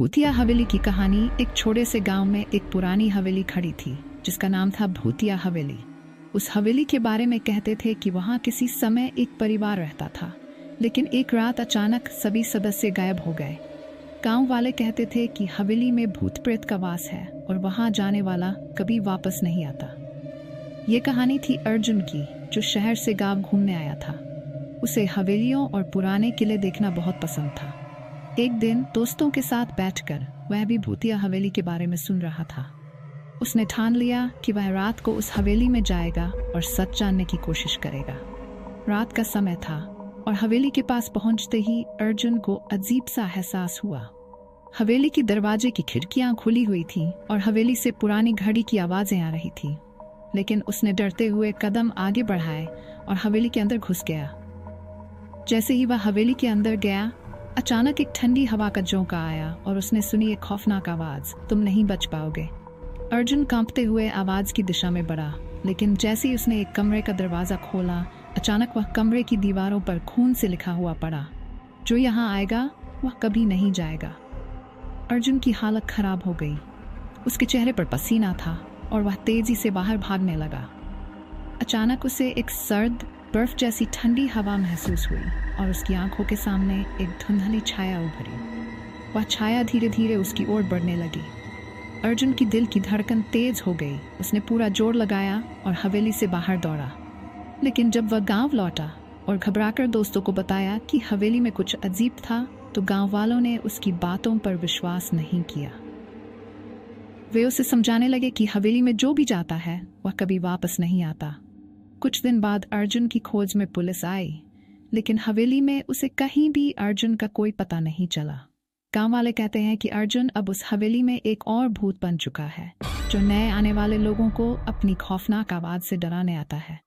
भूतिया हवेली की कहानी। एक छोटे से गांव में एक पुरानी हवेली खड़ी थी जिसका नाम था भूतिया हवेली। उस हवेली के बारे में कहते थे कि वहां किसी समय एक परिवार रहता था, लेकिन एक रात अचानक सभी सदस्य गायब हो गए। गांव वाले कहते थे कि हवेली में भूत प्रेत का वास है और वहां जाने वाला कभी वापस नहीं आता। ये कहानी थी अर्जुन की, जो शहर से गांव घूमने आया था। उसे हवेलियों और पुराने किले देखना बहुत पसंद था। एक दिन दोस्तों के साथ बैठकर वह भी भूतिया हवेली के बारे में सुन रहा था। उसने ठान लिया कि वह रात को उस हवेली में जाएगा और सच जानने की कोशिश करेगा। रात का समय था और हवेली के पास पहुंचते ही अर्जुन को अजीब सा एहसास हुआ। हवेली की दरवाजे की खिड़कियां खुली हुई थीं और हवेली से पुरानी घड़ी की आवाजें आ रही थी। लेकिन उसने डरते हुए कदम आगे बढ़ाए और हवेली के अंदर घुस गया। जैसे ही वह हवेली के अंदर गया, अचानक एक ठंडी हवा का झोंका आया और उसने सुनी एक खौफनाक आवाज, तुम नहीं बच पाओगे। अर्जुन कांपते हुए आवाज की दिशा में बढ़ा, लेकिन जैसे ही उसने एक कमरे का दरवाजा खोला, अचानक वह कमरे की दीवारों पर खून से लिखा हुआ पड़ा, जो यहाँ आएगा वह कभी नहीं जाएगा। अर्जुन की हालत खराब हो गई। उसके चेहरे पर पसीना था और वह तेजी से बाहर भागने लगा। अचानक उसे एक सर्द बर्फ जैसी ठंडी हवा महसूस हुई और उसकी आंखों के सामने एक धुंधली छाया उभरी। वह छाया धीरे धीरे उसकी ओर बढ़ने लगी। अर्जुन की दिल की धड़कन तेज हो गई। उसने पूरा जोर लगाया और हवेली से बाहर दौड़ा। लेकिन जब वह गांव लौटा और घबराकर दोस्तों को बताया कि हवेली में कुछ अजीब था, तो गांव वालों ने उसकी बातों पर विश्वास नहीं किया। वे उसे समझाने लगे कि हवेली में जो भी जाता है वह कभी वापस नहीं आता। कुछ दिन बाद अर्जुन की खोज में पुलिस आई, लेकिन हवेली में उसे कहीं भी अर्जुन का कोई पता नहीं चला। गांव वाले कहते हैं कि अर्जुन अब उस हवेली में एक और भूत बन चुका है, जो नए आने वाले लोगों को अपनी खौफनाक आवाज से डराने आता है।